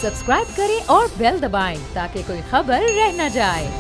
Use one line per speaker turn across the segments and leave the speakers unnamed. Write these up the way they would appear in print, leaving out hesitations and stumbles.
Subscribe करें और bell दबाएं ताकि कोई खबर रह न जाए।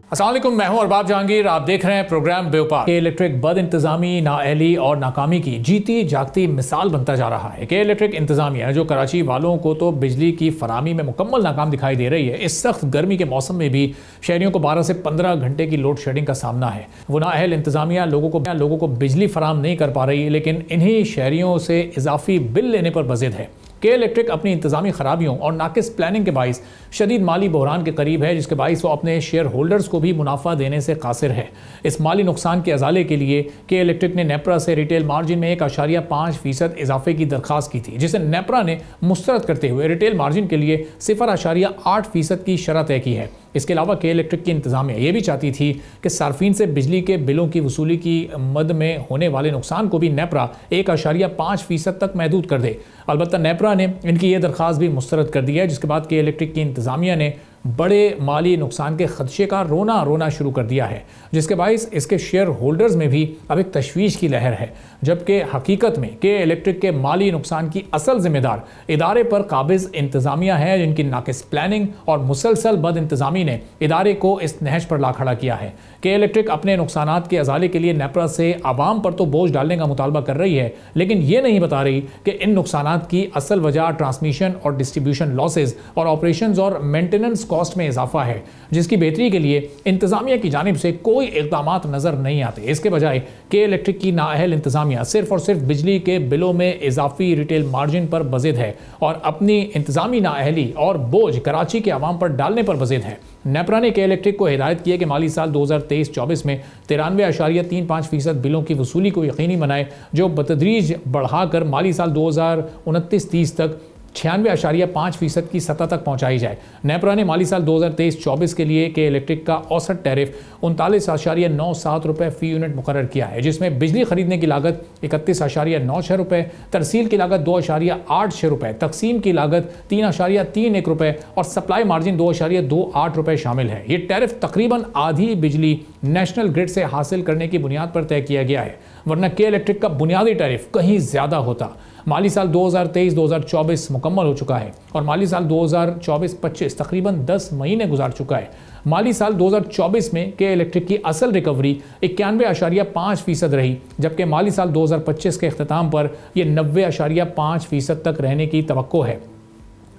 अस्सलाम वालेकुम, मैं हूं अरबाब जहांगीर। आप देख रहे हैं प्रोग्राम बेवफा। के इलेक्ट्रिक बद इंतजामी, नाअहली और नाकामी की जीती जागती मिसाल बनता जा रहा है। के इलेक्ट्रिक इंतजामिया जो कराची वालों को तो बिजली की फरामी में मुकम्मल नाकाम दिखाई दे रही है, इस सख्त गर्मी के मौसम में भी शहरियों को 12 से 15 घंटे की लोड शेडिंग का सामना है। वो नाअहल इंतजामिया लोगों को बिजली फराम नहीं कर पा रही, लेकिन इन्हीं शहरियों से इजाफी बिल लेने पर बज़िद है। के इलेक्ट्रिक अपनी इंतजामी खराबियों और नाकिस प्लानिंग के बाइस शदीद माली बहरान के करीब है, जिसके बाइस वो अपने शेयर होल्डर्स को भी मुनाफा देने से कासिर है। इस माली नुकसान के अजाले के लिए के इलेक्ट्रिक ने नेपरा से रिटेल मार्जिन में 1.5% इजाफे की दरख्वास्त की थी, जिसे नेपरा ने मुस्तरद करते हुए रिटेल मार्जिन के लिए 0.8% की शरह तय की है। इसके अलावा के इलेक्ट्रिक की इंतजामिया ये भी चाहती थी कि सार्फिन से बिजली के बिलों की वसूली की मद में होने वाले नुकसान को भी नेपरा 1.5% तक महदूद कर दे। अलबत्ता नेपरा ने इनकी ये दरख्वास्त भी मुस्तरद कर दी है, जिसके बाद के इलेक्ट्रिक की इंतजामिया ने बड़े माली नुकसान के खदशे का रोना शुरू कर दिया है, जिसके बाइस इसके शेयर होल्डर्स में भी अब एक तशवीश की लहर है। जबकि हकीकत में के इलेक्ट्रिक के माली नुकसान की असल जिम्मेदार इदारे पर काबिज इंतजामिया है, जिनकी नाकिस प्लानिंग और मुसलसल बद इंतजामी ने इदारे को इस नहज पर ला खड़ा किया है। के इलेक्ट्रिक अपने नुकसानात के अजाले के लिए नेपरा से आवाम पर तो बोझ डालने का मुतालबा कर रही है, लेकिन ये नहीं बता रही कि इन नुकसानात की असल वजह ट्रांसमिशन और डिस्ट्रीब्यूशन लॉसेज और ऑपरेशंस और मेंटेनेंस कॉस्ट में इजाफा है, जिसकी बेहतरी के लिए इंतजामिया की जानिब से कोई इक़दामात नजर नहीं आते। इसके बजाय के इलेक्ट्रिक की नाअहल इंतजामिया सिर्फ और सिर्फ बिजली के बिलों में इजाफी रिटेल मार्जिन पर बज़िद है और अपनी इंतजामी नाअहली और बोझ कराची के अवाम पर डालने पर बज़िद है। नेपरा ने के इलेक्ट्रिक को हिदायत की है कि माली साल 2023-24 में 93.35% बिलों की वसूली को यकीनी बनाए, जो बतदरीज बढ़ाकर माली साल 2029-30 तक 96.5% की सतह तक पहुंचाई जाए। नेपरा ने माली साल 2023-24 के लिए के इलेक्ट्रिक का औसत टैरिफ 39.97 रुपये फ़ी यूनिट मुकर्रर किया है, जिसमें बिजली खरीदने की लागत 31.96 रुपये, तरसील की लागत 2.86 रुपये, तकसीम की लागत 3.31 रुपये और सप्लाई मार्जिन 2.28 रुपये शामिल है। ये टैरिफ तकरीबन आधी बिजली नेशनल ग्रिड से हासिल करने की बुनियाद पर तय किया गया है, वरना के इलेक्ट्रिक का बुनियादी टैरिफ कहीं ज़्यादा होता। माली साल 2023-2024 मुकम्मल हो चुका है और माली साल 2024-25 तकरीबन 10 महीने गुजार चुका है। माली साल 2024 में के इलेक्ट्रिक की असल रिकवरी 91.5% रही, जबकि माली साल 2025 के अख्ताम पर यह 90.5% तक रहने की तवक्को है।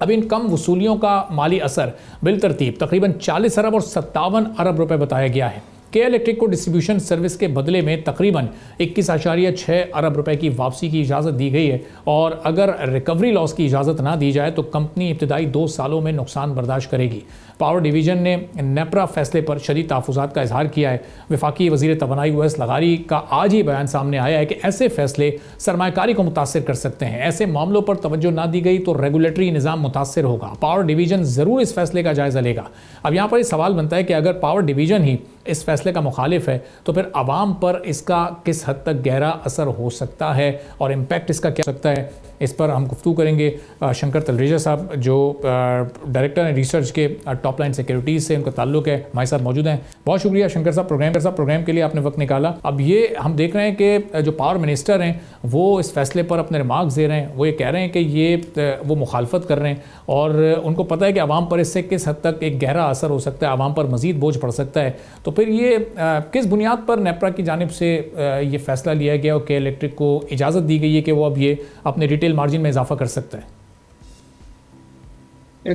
अब इन कम वसूलियों का माली असर बिल तरतीब तकरीबन 40 अरब और 57 अरब रुपए बताया गया है। के इलेक्ट्रिक को डिस्ट्रीब्यूशन सर्विस के बदले में तकरीबन 21.6 अरब रुपए की वापसी की इजाज़त दी गई है, और अगर रिकवरी लॉस की इजाज़त ना दी जाए तो कंपनी इब्तदाई 2 सालों में नुकसान बर्दाश्त करेगी। पावर डिवीज़न ने नेपरा फैसले पर शदीद तहफ़्फ़ुज़ात का इजहार किया है। वफाकी वज़ीर तवानाई उवैस लगारी का आज ही बयान सामने आया है कि ऐसे फैसले सरमायाकारी को मुतासर कर सकते हैं। ऐसे मामलों पर तवज्जो ना दी गई तो रेगुलेटरी निज़ाम मुतासर होगा। पावर डिवीज़न ज़रूर इस फैसले का जायज़ा लेगा। अब यहाँ पर सवाल बनता है कि अगर पावर डिवीज़न ही इस फैसले का मुखालिफ है तो फिर आवाम पर इसका किस हद तक गहरा असर हो सकता है और इम्पैक्ट इसका क्या हो सकता है, इस पर हम गुफ्तगू करेंगे। शंकर तलरेजा साहब जो डायरेक्टर हैं रिसर्च के टॉप लाइन सिक्योरिटीज़ से उनका ताल्लुक है, हमारे साथ मौजूद हैं। बहुत शुक्रिया शंकर साहब प्रोग्राम के लिए आपने वक्त निकाला। अब ये हम देख रहे हैं कि जो पावर मिनिस्टर हैं वो इस फैसले पर अपने रिमार्क्स दे रहे हैं। वो ये कह रहे हैं कि ये वो मुखालफत कर रहे हैं और उनको पता है कि आवाम पर इससे किस हद तक एक गहरा असर हो सकता है, आवाम पर मज़ीद बोझ पड़ सकता है। तो फिर ये किस बुनियाद पर नेपरा की जानिब से ये फैसला लिया गया और के इलेक्ट्रिक को इजाज़त दी गई है कि वो अब ये अपने रिटेल मार्जिन में इजाफा कर सकता है?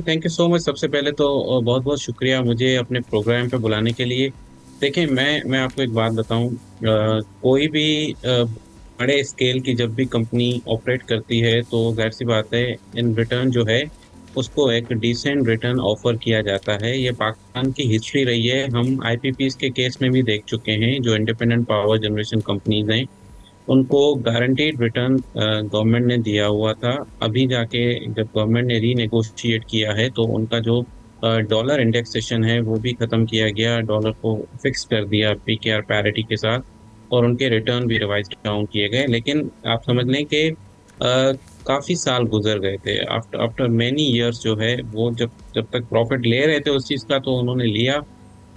Thank you so much. सबसे पहले तो बहुत बहुत शुक्रिया मुझे अपने प्रोग्राम पे बुलाने के लिए। देखिए, मैं आपको एक बात बताऊं, कोई भी बड़े स्केल की जब भी कंपनी ऑपरेट करती है तो जाहिर सी बात है इन रिटर्न जो है उसको एक डिसेंट रिटर्न ऑफर किया जाता है। ये पाकिस्तान की हिस्ट्री रही है। हम आईपीपीज के केस में भी देख चुके हैं। जो इंडिपेंडेंट पावर जनरेशन कंपनीज हैं उनको गारंटीड रिटर्न गवर्नमेंट ने दिया हुआ था। अभी जाके जब गवर्नमेंट ने रीनेगोशिएट किया है तो उनका जो डॉलर इंडेक्सेशन है वो भी ख़त्म किया गया, डॉलर को फिक्स कर दिया पीकेआर पैरिटी के साथ, और उनके रिटर्न भी रिवाइज डाउन किए गए। लेकिन आप समझ लें कि काफ़ी साल गुजर गए थे। आफ्टर मैनी ईयर्स जो है वो जब तक प्रॉफिट ले रहे थे उस चीज़ का तो उन्होंने लिया,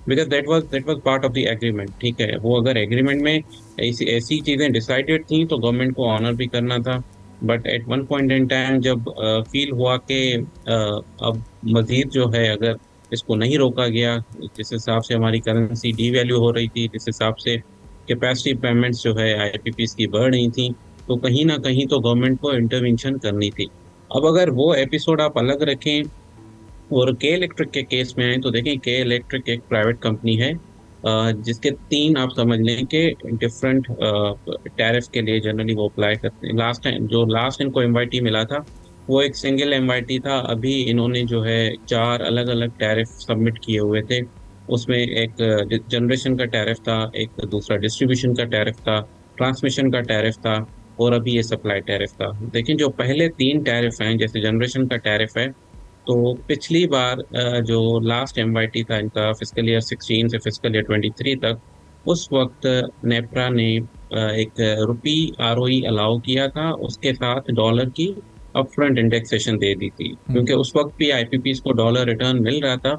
because that was part of the agreement. ठीक है, वो अगर एग्रीमेंट में ऐसी ऐसी चीजें डिसाइडेड थी तो गवर्नमेंट को ऑनर भी करना था। But at one point in time जब फील हुआ कि अब मजीद जो है, अगर इसको नहीं रोका गया, जिस हिसाब से हमारी करेंसी डीवैल्यू हो रही थी, जिस हिसाब से कैपेसिटी पेमेंट्स जो है आईपीपीस की बढ़ रही थी, तो कहीं ना कहीं तो गवर्नमेंट को इंटरवेंशन करनी थी। अब अगर वो एपिसोड आप अलग रखें और के इलेक्ट्रिक के केस में आए, तो देखें के इलेक्ट्रिक एक प्राइवेट कंपनी है, जिसके तीन आप समझ लें कि डिफरेंट टैरिफ के लिए जनरली वो अप्लाई करते हैं। लास्ट टाइम जो लास्ट इनको एमवाईटी मिला था वो एक सिंगल एमवाईटी था। अभी इन्होंने जो है चार अलग अलग टैरिफ सबमिट किए हुए थे। उसमें एक जनरेशन का टैरिफ था, एक दूसरा डिस्ट्रीब्यूशन का टैरिफ था, ट्रांसमिशन का टैरिफ था, और अभी ये सप्लाई टैरिफ था। देखिए जो पहले तीन टैरिफ हैं, जैसे जनरेशन का टैरिफ है, तो पिछली बार जो लास्ट एमवाईटी था इनका फिस्कल ईयर 16 से फिस्कल ईयर 23 तक, उस वक्त नेपरा ने एक रुपी आरओई अलाउ किया था, उसके साथ डॉलर की अपफ्रंट इंडेक्सेशन दे दी थी। क्योंकि उस वक्त भी आईपीपीस को डॉलर रिटर्न मिल रहा था,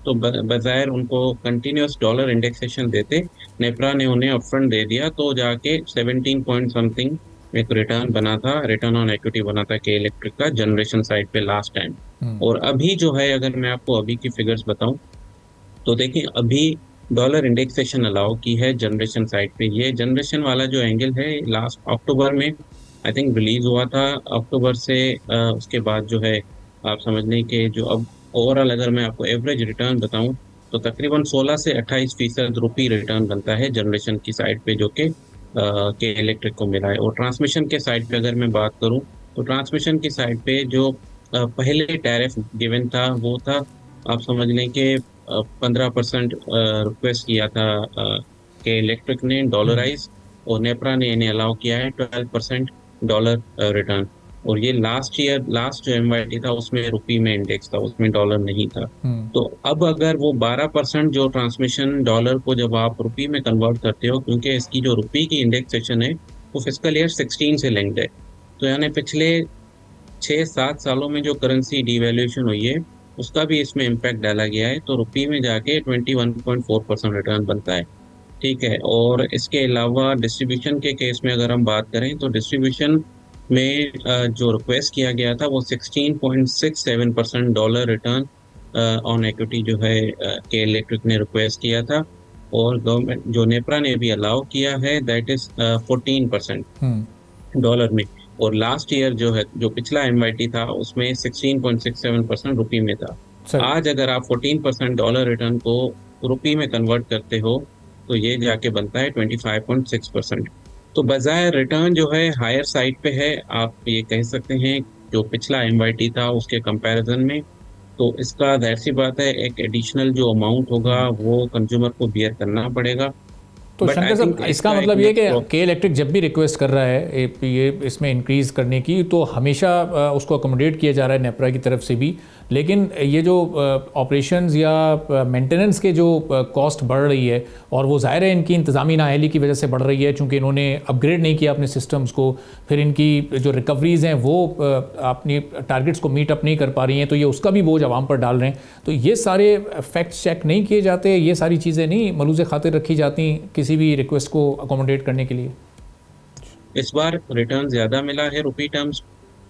तो बजाय उनको कंटिन्यूस डॉलर इंडेक्सेशन देते, नेपरा ने उन्हें अपफ्रंट दे दिया, तो जाके 17 पॉइंट समथिंग एक रिटर्न बना था, रिटर्न ऑन इक्विटी बना था के इलेक्ट्रिक का जनरेशन साइड पे लास्ट टाइम। और अभी जो है, अगर मैं आपको अभी की फिगर्स बताऊं, तो देखिए अभी डॉलर इंडेक्सेशन अलाउ की है जनरेशन साइड पे। ये जनरेशन वाला जो एंगल है लास्ट अक्टूबर में आई थिंक रिलीज हुआ था। अक्टूबर से उसके बाद जो है, आप समझ लें कि जो अब ओवरऑल अगर मैं आपको एवरेज रिटर्न बताऊं, तो तकरीबन 16 से 28% रुपी रिटर्न बनता है जनरेशन की साइड पे, जो कि इलेक्ट्रिक को मिला है। और ट्रांसमिशन के साइड पे अगर मैं बात करूं, तो ट्रांसमिशन की साइड पे जो पहले टैरिफ गिवन था वो था, आप समझ लें कि 15% रिक्वेस्ट किया था कि इलेक्ट्रिक ने डॉलराइज, और नेपरा ने इन्हें अलाउ किया है 12% डॉलर रिटर्न। और ये लास्ट जो एमवाईटी था उसमें रुपी में इंडेक्स था, उसमें डॉलर नहीं था। तो अब अगर वो 12% जो ट्रांसमिशन डॉलर को जब आप रुपी में कन्वर्ट करते हो, क्योंकि इसकी जो रुपी की इंडेक्सेशन है वो फिस्कल ईयर 16 से लिंक्ड है, तो यानी पिछले 6-7 सालों में जो करेंसी डिवैल्यूएशन हुई है उसका भी इसमें इम्पैक्ट डाला गया है। तो रुपी में जाके 21.4% रिटर्न बनता है। ठीक है, और इसके अलावा डिस्ट्रीब्यूशन के केस में अगर हम बात करें, तो डिस्ट्रीब्यूशन में जो रिक्वेस्ट किया गया था वो 16.67% डॉलर रिटर्न ऑन इक्विटी जो है के इलेक्ट्रिक ने रिक्वेस्ट किया था। और गवर्नमेंट जो नेपरा ने भी अलाउ किया है दैट इज 14% डॉलर में। और लास्ट ईयर जो है, जो पिछला एमवाईटी था उसमें 16.67% रुपी में था। आज अगर आप 14% डॉलर रिटर्न को रुपी में कन्वर्ट करते हो तो ये जाके बनता है 25.6%। तो बजाय रिटर्न जो है हायर साइड पे है, आप ये कह सकते हैं, जो पिछला एमवाईटी था उसके कंपैरिजन में। तो इसका जाहिर सी बात है एक एडिशनल जो अमाउंट होगा वो कंज्यूमर को बियर करना पड़ेगा।
तो शंकर साहब, इसका मतलब ये कि के इलेक्ट्रिक जब भी रिक्वेस्ट कर रहा है ये इसमें इंक्रीज़ करने की, तो हमेशा उसको अकोमोडेट किया जा रहा है नेपरा की तरफ से भी, लेकिन ये जो ऑपरेशंस या मेंटेनेंस के जो कॉस्ट बढ़ रही है, और वो ज़ाहिर है इनकी इंतज़ामी नाअहली की वजह से बढ़ रही है, चूँकि इन्होंने अपग्रेड नहीं किया अपने सिस्टम्स को, फिर इनकी जो रिकवरीज़ हैं वो अपनी टारगेट्स को मीट अप नहीं कर पा रही हैं, तो ये उसका भी बोझ आवाम पर डाल रहे हैं। तो ये सारे फैक्ट्स चेक नहीं किए जाते, ये सारी चीज़ें नहीं मलूज़ खातिर रखी जाती किसी भी रिक्वेस्ट को अकोमोडेट करने के लिए।
इस बार रिटर्न ज़्यादा मिला है रुपी टर्म्स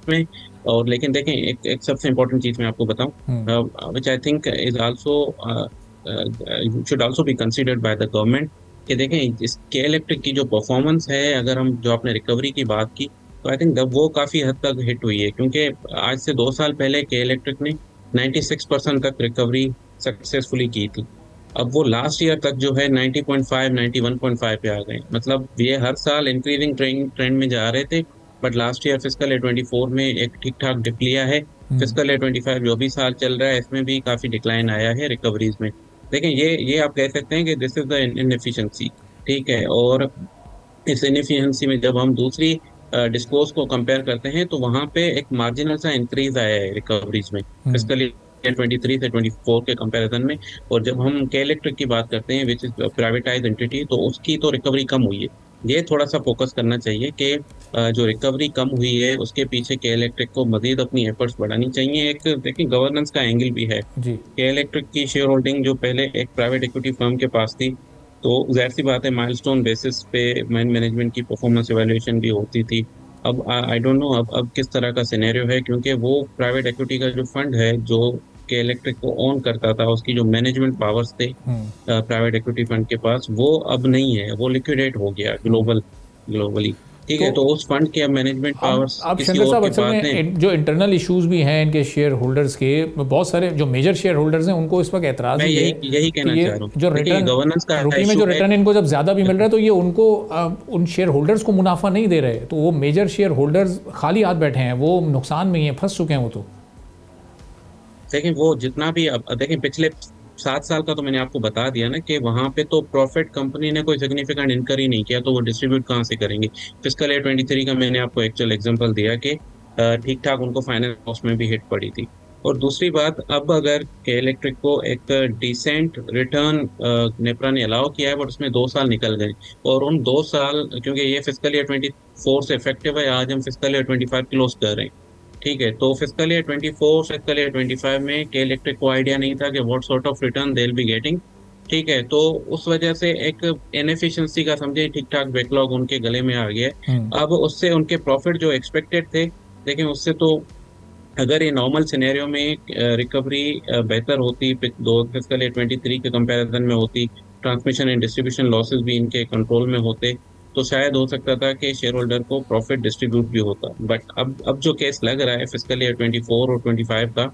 में। और लेकिन देखें, एक सबसे इम्पोर्टेंट चीज़ मैं आपको बताऊं, which I think is also should also be considered by the government, कि देखें इस के इलेक्ट्रिक की जो परफॉर्मेंस है, अगर हम जो आपने रिकवरी की बात की, तो आई थिंक वो काफ़ी हद तक हिट हुई है। क्योंकि आज से 2 साल पहले के इलेक्ट्रिक ने 96% तक रिकवरी सक्सेसफुली की थी। अब वो लास्ट ईयर तक जो है 90.5, 91.5 पे आ गए। मतलब ये हर साल इंक्रीजिंग ट्रेंड में जा रहे थे, but last year fiscal year 24 में एक ठीक ठाक डिप लिया है। फिस्कल ईयर 25 जो भी साल चल रहा है इसमें भी काफ़ी डिक्लाइन आया है रिकवरीज में। देखें, ये आप कह सकते हैं कि दिस इज द इनएफिशिएंसी। ठीक है, और इस इनएफिशिएंसी में जब हम दूसरी डिस्कोर्स को कंपेयर करते हैं, तो वहाँ पे एक मार्जिनल सा इंक्रीज आया है रिकवरीज में फिस्कल ईयर 23 से 24 के कंपैरिजन में। और जब हम के इलेक्ट्रिक की बात करते हैं विच इज प्राइवेटाइज एंटिटी, तो उसकी तो रिकवरी कम हुई है। ये थोड़ा सा फोकस करना चाहिए कि जो रिकवरी कम हुई है उसके पीछे के इलेक्ट्रिक को मजीद अपनी एफर्ट्स बढ़ानी चाहिए। एक देखिए गवर्नेंस का एंगल भी है।
जी।
के इलेक्ट्रिक की शेयर होल्डिंग जो पहले एक प्राइवेट इक्विटी फर्म के पास थी, तो जाहिर सी बात है माइलस्टोन बेसिस पे मैनेजमेंट की परफॉर्मेंस एवेल्युएशन भी होती थी। अब आई डोंट नो अब किस तरह का सिनेरियो है, क्योंकि वो प्राइवेट इक्विटी का जो फंड है जो के इलेक्ट्रिक को ओन करता था, उसकी जो मैनेजमेंट पावर्स थे प्राइवेट इक्विटी फंड के पास, वो अब नहीं है, वो लिक्विडेट हो गया ग्लोबली। ठीक है,
तो
तो उस फंड के अब मैनेजमेंट पावर्स
अब
किसी
शंकर
और
साहब
के
असल
पास हैं।
में जो इंटरनल इश्यूज भी हैं इनके शेयर होल्डर्स के, बहुत सारे जो मेजर शेयर होल्डर्स हैं उनको इस वक्त एतराज़
मैं
ही है
यही
कि
कहना
ये
चाह रहा हूँ।
जो
देखिए
रिटर्न
गवर्नेंस का
रुपये में
इशू
जो
है।
रिटर्न इनको जब ज़्यादा भी मिल रहा है तो ये उनको उन शेयर होल्डर्स को मुनाफा नहीं दे रहे, तो वो मेजर शेयर होल्डर्स खाली हाथ बैठे हैं, वो नुकसान में ही हैं, फंस चुके हैं वो। तो
देखिए वो जितना भी अब देखिए पिछले 7 साल का तो मैंने आपको बता दिया ना कि वहां पे तो प्रॉफिट कंपनी ने कोई सिग्निफिकेंट इनकर ही नहीं किया, तो वो डिस्ट्रीब्यूट कहाँ से करेंगे। फिस्कल ईयर 23 का मैंने आपको एक्चुअल एग्जांपल दिया कि ठीक ठाक उनको फाइनेंस कॉस्ट में भी हिट पड़ी थी। और दूसरी बात, अब अगर के इलेक्ट्रिक को एक डिसेंट रिटर्न नेपरा ने अलाउ किया है, बट उसमें 2 साल निकल गए, और उन 2 साल क्योंकि ये फिस्कल ईयर 24 से इफेक्टिव है, आज हम फिस्कल ईयर 25 क्लोज कर रहे हैं। ठीक है, तो फिस्कल ईयर 24 फिस्कल ईयर 25 में के इलेक्ट्रिक को आइडिया नहीं था कि what sort of return they will be getting. ठीक है, तो उस वजह से एक इनएफिशिएंसी का समझे ठीक ठाक बैकलॉग उनके गले में आ गया है। अब उससे उनके प्रॉफिट जो एक्सपेक्टेड थे, लेकिन उससे तो अगर ये नॉर्मल सिनेरियो में रिकवरी बेहतर होती, दो फिस्कल ईयर 23 के कंपैरिजन में होती, ट्रांसमिशन एंड डिस्ट्रीब्यूशन लॉसेस भी इनके कंट्रोल में होते, तो शायद हो सकता था कि शेयर होल्डर को प्रॉफिट डिस्ट्रीब्यूट भी होता। बट अब जो केस लग रहा है फिस्कल ईयर 24 और 25 का,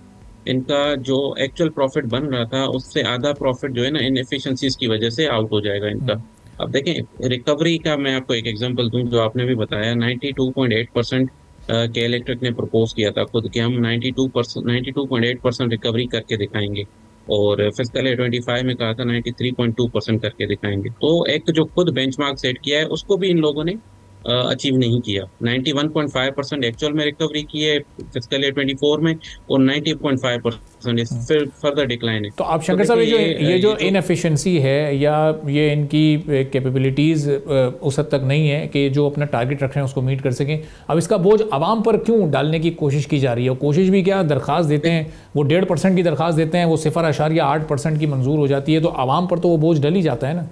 इनका जो एक्चुअल प्रॉफिट बन रहा था उससे आधा प्रॉफिट जो है ना इनएफिशिएंसीज की वजह से आउट हो जाएगा इनका। अब देखें रिकवरी का मैं आपको एक एग्जांपल दूं, जो आपने भी बताया 92.8% के इलेक्ट्रिक ने प्रपोज किया था खुद कि हम 92.8% रिकवरी करके दिखाएंगे, और फिस्कल ईयर 25 में कहा था 93.2% करके दिखाएंगे। तो एक जो खुद बेंचमार्क सेट किया है उसको भी इन लोगों ने अचीव नहीं किया। 91.5% एक्चुअल में रिकवरी की है फिस्कल ईयर 24 में, और 90.5% इस फिर फर्दर डिक्लाइन है।
तो आप शंकर साहब ये जो इनएफिशिएंसी है या ये इनकी कैपेबिलिटीज़ उस हद तक नहीं है कि जो अपना टारगेट रख रहे हैं उसको मीट कर सकें, अब इसका बोझ आवाम पर क्यों डालने की कोशिश की जा रही है? कोशिश भी क्या, दरख्वास्त देते हैं वो 1.5% की दरख्वास्त देते हैं, वो 0.8% की मंजूर हो जाती है, तो आवाम पर तो वो बोझ डल ही जाता है ना।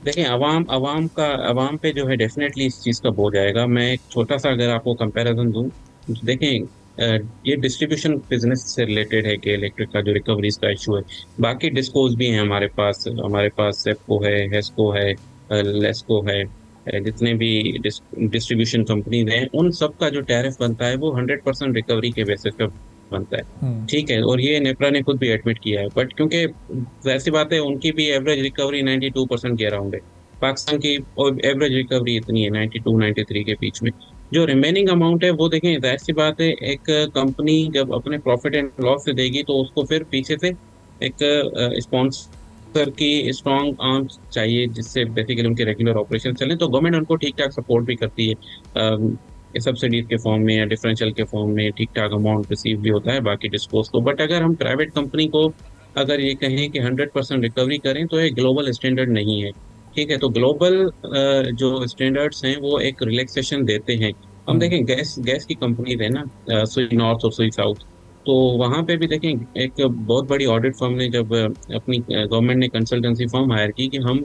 देखें अवाम पे जो है डेफिनेटली इस चीज़ का बोझ आएगा। मैं एक छोटा सा अगर आपको कंपैरिजन दूं, तो देखें ये डिस्ट्रीब्यूशन बिजनेस से रिलेटेड है कि इलेक्ट्रिक का जो रिकवरीज का इशू है। बाकी डिस्कोज भी हैं हमारे पास सेप्को है, हेस्को है, लेस्को है, जितने भी डिस्ट्रीब्यूशन कंपनीज हैं, उन सब का जो टैरिफ बनता है वो 100% रिकवरी के बेसिस पे बनता है। ठीक है, और ये नेपरा ने खुद भी एडमिट किया है। बट क्योंकि वैसी बात है, उनकी भी एवरेज रिकवरी 92% के अराउंड है। पाकिस्तान की एवरेज रिकवरी इतनी है 92-93 के बीच में। जो रिमेनिंग अमाउंट है वो देखें, जाहिर सी बात है एक कंपनी जब अपने प्रॉफिट एंड लॉस से देगी तो उसको फिर पीछे से एक स्पॉन्सर की स्ट्रॉन्ग आर्म चाहिए जिससे बेसिकली उनके रेगुलर ऑपरेशन चलें। तो गवर्नमेंट उनको ठीक ठाक सपोर्ट भी करती है, सब्सिडीज के फॉर्म में या डिफरेंशियल के फॉर्म में ठीक ठाक अमाउंट रिसीव भी होता है बाकी डिस्पोज को। बट अगर हम प्राइवेट कंपनी को अगर ये कहें कि 100% रिकवरी करें, तो ये ग्लोबल स्टैंडर्ड नहीं है। ठीक है, तो ग्लोबल जो स्टैंडर्ड्स हैं वो एक रिलैक्सेशन देते हैं। हम देखें गैस की कंपनी है ना, सुई नॉर्थ और सुई साउथ, तो वहाँ पे भी देखें एक बहुत बड़ी ऑडिट फर्म ने जब अपनी गवर्नमेंट ने कंसल्टेंसी फर्म हायर की कि हम,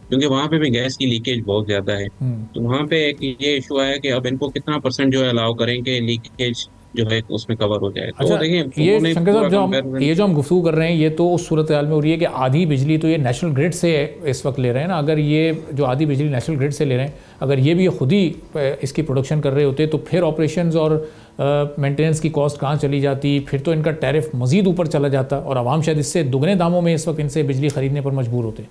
क्योंकि वहाँ पे भी गैस की लीकेज बहुत ज़्यादा है, तो वहाँ पे एक ये इशू आया कि अब इनको कितना परसेंट जो है अलाउ करें कि लीकेज जो है उसमें कवर हो जाए।
अच्छा,
तो देखिए
ये शंकर साहब ये जो हम गुफ्तगू कर रहे हैं ये तो उस सूरत हाल में हो रही है कि आधी बिजली तो ये नेशनल ग्रिड से इस वक्त ले रहे हैं ना। अगर ये जो आधी बिजली नेशनल ग्रिड से ले रहे हैं, अगर ये भी खुद ही इसकी प्रोडक्शन कर रहे होते तो फिर ऑपरेशंस और मेंटेनेंस की कॉस्ट कहाँ चली जाती, फिर तो इनका टैरिफ मज़ीद ऊपर चला जाता और आवाम शायद इससे दुगने दामों में इस वक्त इनसे बिजली खरीदने पर मजबूर होते।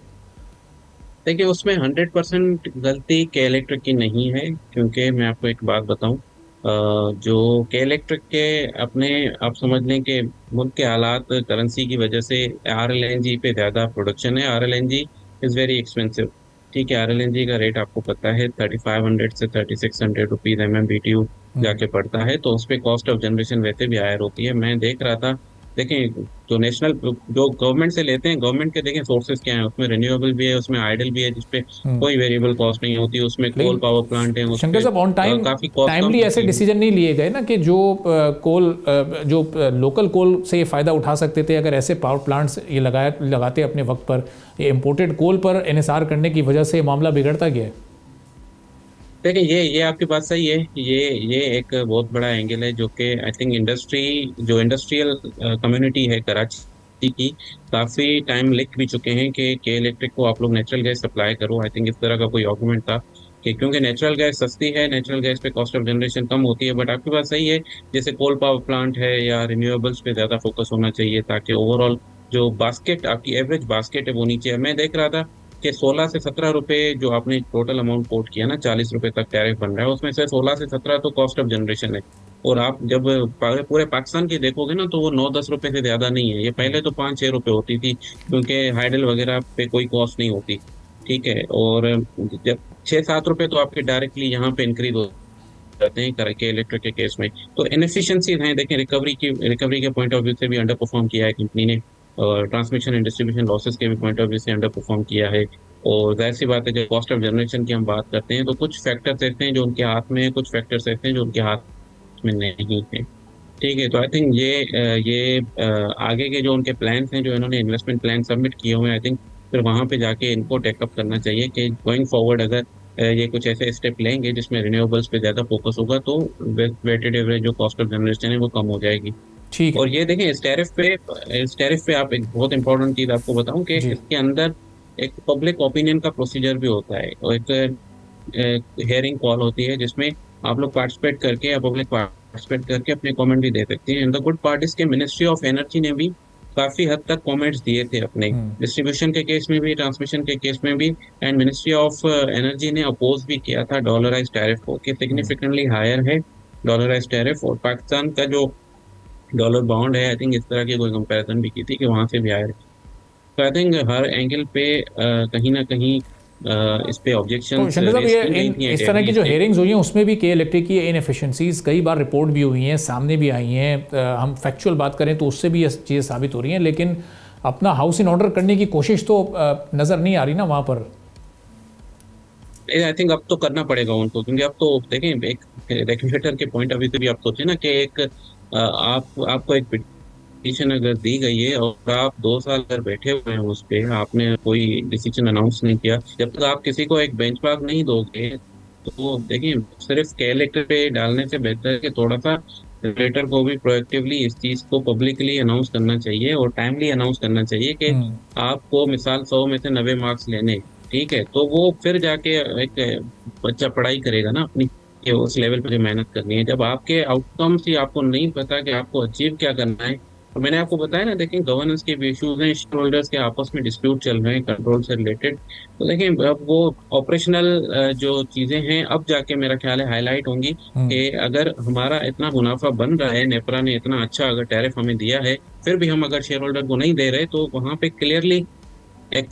देखिए उसमें 100% गलती के इलेक्ट्रिक की नहीं है, क्योंकि मैं आपको एक बात बताऊं, जो के इलेक्ट्रिक के अपने आप समझ लें कि मुल्क के हालात करेंसी की वजह से RLNG पे ज़्यादा प्रोडक्शन है। RLNG is very expensive. ठीक है, RLNG का रेट आपको पता है 3500 से 3600 रुपीज़ MMBTU जाके पड़ता है, तो उस पर कॉस्ट ऑफ जनरेशन वैसे भी हायर होती है। मैं देख रहा था देखें जो नेशनल जो गवर्नमेंट से लेते हैं, गवर्नमेंट के देखें सोर्सेज क्या हैं, उसमें रिन्यूएबल भी है, उसमें आइडल भी है, जिसपे कोई वेरिएबल कॉस्ट नहीं होती, उसमें कोल पावर प्लांट है,
शंकर
उसपे
साहब ऑन टाइम
काफी कॉस्ट कम
टाइमली ऐसे
होती है।
डिसीजन नहीं लिए गए ना कि जो कोल जो लोकल कोल से ये फ़ायदा उठा सकते थे, अगर ऐसे पावर प्लांट्स ये लगाते अपने वक्त पर, ये इम्पोर्टेड कोल पर इन्हिसार करने की वजह से मामला बिगड़ता गया है।
देखिए ये आपकी बात सही है, ये एक बहुत बड़ा एंगल है जो कि आई थिंक जो इंडस्ट्रियल कम्युनिटी है कराची की, काफी टाइम लिख भी चुके हैं कि के इलेक्ट्रिक को आप लोग नेचुरल गैस सप्लाई करो। आई थिंक इस तरह का कोई आर्गुमेंट था कि क्योंकि नेचुरल गैस सस्ती है, नेचुरल गैस पे कॉस्ट ऑफ जनरेशन कम होती है। बट आपकी बात सही है, जैसे कोल पावर प्लांट है या रिन्यूएबल्स पे ज्यादा फोकस होना चाहिए, ताकि ओवरऑल जो बास्केट आपकी एवरेज बास्केट है वो नीचे है। मैं देख रहा था कि 16 से 17 रुपए जो आपने टोटल अमाउंट कोट किया ना, 40 रुपए तक टैरिफ बन रहा है, उसमें से 16 से 17 तो कॉस्ट ऑफ जनरेशन है। और आप जब पूरे पाकिस्तान की देखोगे ना, तो वो 9-10 रुपए से ज्यादा नहीं है। ये पहले तो 5-6 रुपए होती थी, क्योंकि हाइडल वगैरह पे कोई कॉस्ट नहीं होती, ठीक है। और जब 6-7 रुपए तो आपके डायरेक्टली यहाँ पे इंक्रीज हो जाते हैं करके इलेक्ट्रिक के केस में। तो इनएफिशिएंसीज हैं, देखें रिकवरी के पॉइंट ऑफ व्यू से भी अंडर परफॉर्म किया है कंपनी ने, और ट्रांसमिशन एंड डिस्ट्रीब्यूशन लॉसेस के भी पॉइंट ऑफ व्यू से अंडर परफॉर्म किया है। और जाहिर सी बात है, जब कॉस्ट ऑफ जनरेशन की हम बात करते हैं तो कुछ फैक्टर्स ऐसे हैं जो उनके हाथ में है, कुछ फैक्टर्स ऐसे हैं जो उनके हाथ में नहीं है, ठीक है। तो आई थिंक आगे के जो उनके प्लान्स हैं, जो इन्होंने इन्वेस्टमेंट प्लान सबमिट किए हुए हैं, आई थिंक फिर वहाँ पे जाके इनको टेकअप करना चाहिए कि गोइंग फॉरवर्ड अगर ये कुछ ऐसे स्टेप लेंगे जिसमें रिन्यूएबल्स पे ज़्यादा फोकस होगा, तो वेटेड एवरेज जो कॉस्ट ऑफ जनरेशन है वो कम हो जाएगी।
ठीक है
और ये देखें, इस टैरिफ पे आप एक बहुत इंपॉर्टेंट चीज़ आपको बताऊं कि
जी।
इसके अंदर एक पब्लिक ओपिनियन का प्रोसीजर भी होता है, और एक हियरिंग कॉल होती है जिसमें आप लोग पार्टिसिपेट करके या पब्लिक पार्टिसिपेट करके अपने कमेंट भी दे सकते हैं। And the good part is के मिनिस्ट्री ऑफ एनर्जी ने भी काफी हद तक कमेंट्स दिए थे अपने, डिस्ट्रीब्यूशन के केस में भी, ट्रांसमिशन के केस में भी। एंड मिनिस्ट्री ऑफ एनर्जी ने अपोज भी किया था डॉलराइज टैरिफ को, कि सिग्निफिकेंटली हायर है डॉलराइज टैरिफ। और पाकिस्तान का जो डॉलर बाउंड है, आई थिंक इस तरह की कोई कंपैरिजन भी की थी कि वहां से भी हायर है। तो आई थिंक हर एंगल पे कहीं ना कहीं इस पे
तो
ऑब्जेक्शंस
शंकर साहब,
रेज
ये
की गई थी
इस तरह की जो हेयरिंग्स हुई हैं उसमें भी के इलेक्ट्रिक की इनएफिशिएंसीज कई बार रिपोर्ट भी हुई हैं, सामने भी आई हैं। हम फैक्चुअल बात करें तो उससे भी ये चीज़ें साबित हो रही हैं, लेकिन अपना हाउस इन ऑर्डर करने की कोशिश तो नज़र नहीं आ रही ना वहाँ पर।
आई थिंक अब तो करना पड़ेगा उनको, क्योंकि अब तो देखें, एक रेगुलेटर के पॉइंट ऑफ व्यू से भी आप सोचें ना कि एक आपको एक पिटीशन अगर दी गई है और आप 2 साल अगर बैठे हुए हैं उस पे, आपने कोई डिसीजन अनाउंस नहीं किया, जब तक आप किसी को एक बेंचमार्क नहीं दोगे, तो देखिए सिर्फ कैलेक्टर पे डालने से बेहतर है कि थोड़ा सा रेगुलेटर को भी प्रोएक्टिवली इस चीज को पब्लिकली अनाउंस करना चाहिए और टाइमली अनाउंस करना चाहिए कि आपको मिसाल 100 में से 90 मार्क्स लेने, ठीक है। तो वो फिर जाके एक बच्चा पढ़ाई करेगा ना अपनी, कि उस लेवल पर जो मेहनत करनी है। जब आपके आउटकम्स ही आपको नहीं पता कि आपको अचीव क्या करना है, और मैंने आपको बताया ना, देखिए गवर्नेंस के भी इश्यूज हैं, शेयर होल्डर्स के आपस में डिस्प्यूट चल रहे हैं कंट्रोल से रिलेटेड। तो देखिए अब वो ऑपरेशनल जो चीजें हैं अब जाके मेरा ख्याल है हाईलाइट होंगी कि अगर हमारा इतना मुनाफा बन रहा है, नेपरा ने इतना अच्छा अगर टैरिफ हमें दिया है, फिर भी हम अगर शेयर होल्डर को नहीं दे रहे, तो वहां पे क्लियरली एक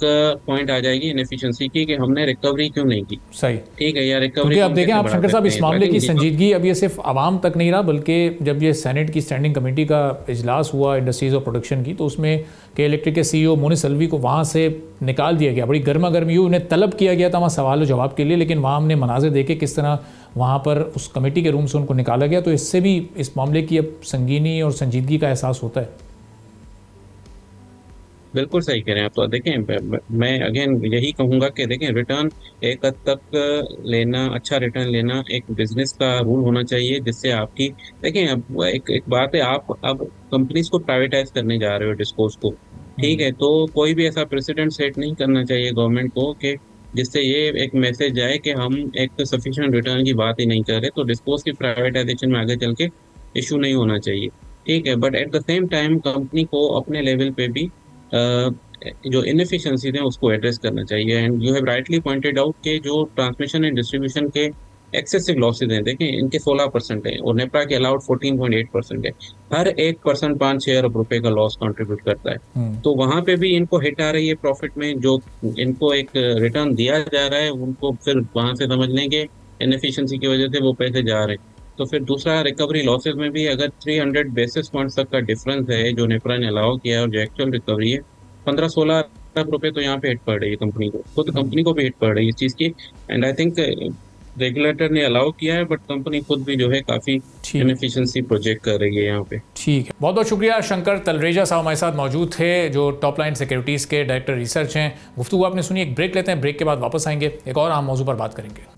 पॉइंट आ जाएगी इनएफिशिएंसी की कि हमने रिकवरी क्यों नहीं की।
सही,
ठीक है, या रिकवरी
क्योंकि अब देखें आप शंकर साहब, इस मामले की संजीदगी अब ये सिर्फ आवाम तक नहीं रहा, बल्कि जब ये सेनेट की स्टैंडिंग कमेटी का इजलास हुआ इंडस्ट्रीज और प्रोडक्शन की, तो उसमें के इलेक्ट्रिक के CEO मोनिस अलवी को वहाँ से निकाल दिया गया। बड़ी गर्मा गर्मी हुई, उन्हें तलब किया गया था वहाँ सवाल और जवाब के लिए, लेकिन वहाँ हमने मनाजिर देखे किस तरह वहाँ पर उस कमेटी के रूम से उनको निकाला गया। तो इससे भी इस मामले की अब संगीनी और संजीदगी का एहसास होता है।
बिल्कुल सही कह रहे हैं आप। तो देखें, मैं अगेन यही कहूंगा कि देखें, रिटर्न एक हद तक लेना, अच्छा रिटर्न लेना एक बिजनेस का रूल होना चाहिए, जिससे आपकी, देखें अब एक बात है, आप अब कंपनीज को प्राइवेटाइज करने जा रहे हो, डिस्कोर्स को, ठीक है। तो कोई भी ऐसा प्रेसिडेंट सेट नहीं करना चाहिए गवर्नमेंट को कि जिससे ये एक मैसेज जाए कि हम एक सफिशिएंट रिटर्न की बात ही नहीं कर रहे, तो डिस्कोर्स की प्राइवेटाइजेशन में आगे चल के इशू नहीं होना चाहिए, ठीक है। But at the same time company को अपने लेवल पे भी जो इनएफिशिएंसीज हैं उसको एड्रेस करना चाहिए। And you have rightly pointed out कि जो ट्रांसमिशन एंड डिस्ट्रीब्यूशन के एक्सेसिव लॉसेज हैं, देखें इनके 16% है और नेपरा के अलाउड 14.8% है। हर एक पर्सन 5-6 अरब रुपए का लॉस कंट्रीब्यूट करता है। तो वहां पे भी इनको हिट आ रही है प्रॉफिट में, जो इनको एक रिटर्न दिया जा रहा है, उनको फिर वहां से समझ लें कि इनएफिशिएंसी की वजह से वो पैसे जा रहे हैं। तो फिर दूसरा रिकवरी लॉसेस में भी अगर 300 बेसिस पॉइंट्स तक का डिफरेंस है जो नेपरा ने अलाउ किया है और जो एक्चुअल रिकवरी है, 15-16 अरब रुपए तो यहाँ पे हिट पड़ रही है कंपनी को, खुद कंपनी को भी हिट पड़ रही है इस चीज़ की। एंड आई थिंक रेगुलेटर ने अलाउ किया है, बट कंपनी खुद भी जो है काफ़ी इनएफिशिएंसी प्रोजेक्ट कर रही है यहाँ पे।
ठीक है, बहुत बहुत शुक्रिया। शंकर तलरेजा साहब हमारे साथ मौजूद थे, जो टॉप लाइन सिक्योरिटीज़ के डायरेक्टर रिसर्च हैं। गुफ्तगू आपने सुनी, एक ब्रेक लेते हैं, ब्रेक के बाद वापस आएंगे, एक और अहम मौजू पर बात करेंगे।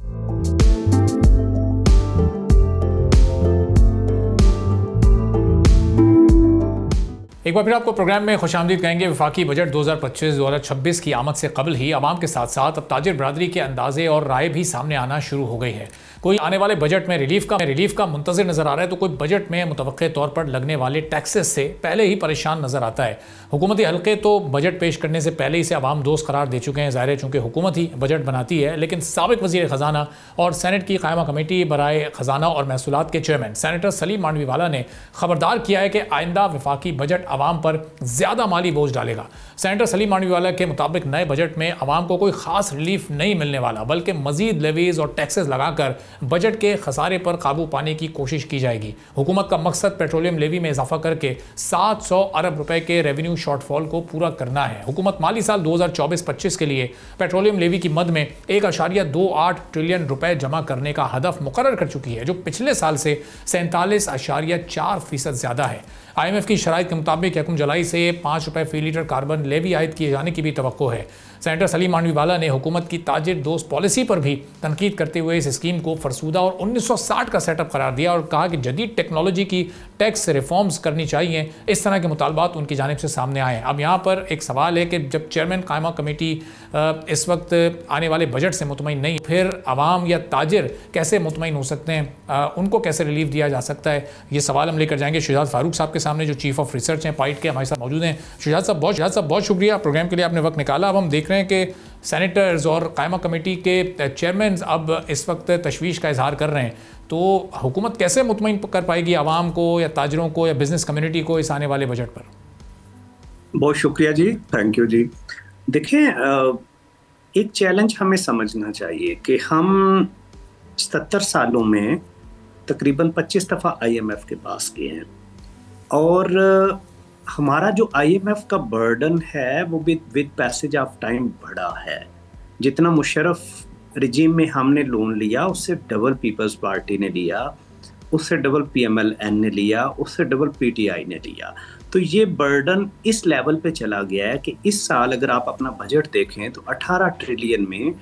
एक बार फिर आपको प्रोग्राम में खुशामदीद कहेंगे। वफाकी बजट 2025-2026 की आमद से कबल ही आवाम के साथ साथ अब ताजिर बरादरी के अंदाजे और राय भी सामने आना शुरू हो गई है। कोई आने वाले बजट में रिलीफ का मुंतज़िर नज़र आ रहा है, तो कोई बजट में मुतवक्के तौर पर लगने वाले टैक्सेस से पहले ही परेशान नज़र आता है। हुकूमती हल्के तो बजट पेश करने से पहले ही से आवाम दोस्त करार दे चुके हैं। ज़ाहिर है चूँकि हुकूमत ही बजट बनाती है, लेकिन साबिक़ वज़ीर ख़जाना और सेनेट की कायमा कमेटी बराए ख़जाना और महसूलात के चेयरमैन सेनेटर सलीम मांडवीवाला ने खबरदार किया है कि आइंदा वफाकी बजट आवाम पर ज़्यादा माली बोझ डालेगा। सेनेटर सलीम मांडवीवाला के मुताबिक नए बजट में आवाम को कोई ख़ास रिलीफ नहीं मिलने वाला, बल्कि मज़ीद लेवीज़ और टैक्सेस लगाकर बजट के खसारे पर काबू पाने की कोशिश की जाएगी। हुकूमत का मकसद पेट्रोलियम लेवी में इजाफा करके 700 अरब रुपए के रेवेन्यू शॉर्टफॉल को पूरा करना है। हुकूमत माली साल 2024-25 के लिए पेट्रोलियम लेवी की मद में 1.28 ट्रिलियन रुपए जमा करने का हदफ मुकर्रर कर चुकी है, जो पिछले साल से 47.4% ज़्यादा है। IMF की शराइत के मुताबिक 1 जुलाई से 5 रुपए फी लीटर कार्बन लेवी आयद किए जाने की भी तवक्को है। सेनेटर सलीम मांडवीवाला ने हुकूमत की ताजिर दोस्त पॉलिसी पर भी तनकीद करते हुए इस स्कीम को फरसूदा और 1960 का सेटअप करार दिया और कहा कि जदीद टेक्नोलॉजी की टैक्स रिफॉर्म्स करनी चाहिए। इस तरह के मुतालबात उनकी जानिब से सामने आए हैं। अब यहाँ पर एक सवाल है कि जब चेयरमैन कायमा कमेटी इस वक्त आने वाले बजट से मुतमईन नहीं, फिर आवाम या ताजिर कैसे मुतमईन हो सकते हैं, उनको कैसे रिलीफ दिया जा सकता है, ये सवाल हम लेकर जाएंगे शुजात फारूक साहब के सामने, जो चीफ ऑफ रिसर्च हैं पाइट के, हमारे साथ मौजूद हैं। शुजात साहब बहुत शुक्रिया प्रोग्राम के लिए, आपने वक्त निकाला। अब हम देख रहे हैं कि सेनेटर्स और कायमा कमेटी के चेयरमैन अब इस वक्त तशवीश का इजहार कर रहे हैं, तो हुकूमत कैसे मुतमईन कर पाएगी आवाम को या ताजरों को या बिजनेस कम्युनिटी को इस आने वाले बजट पर?
बहुत शुक्रिया जी, थैंक यू जी। देखें, एक चैलेंज हमें समझना चाहिए कि हम 70 सालों में तकरीबन 25 दफ़ा IMF के पास गए हैं, और हमारा जो IMF का बर्डन है वो विद पैसेज ऑफ टाइम बढ़ा है। जितना मुशर्रफ रिजीम में हमने लोन लिया उससे डबल पीपल्स पार्टी ने लिया, उससे डबल PMLN ने लिया, उससे डबल PTI ने लिया। तो ये बर्डन इस लेवल पे चला गया है कि इस साल अगर आप अपना बजट देखें तो 18 ट्रिलियन में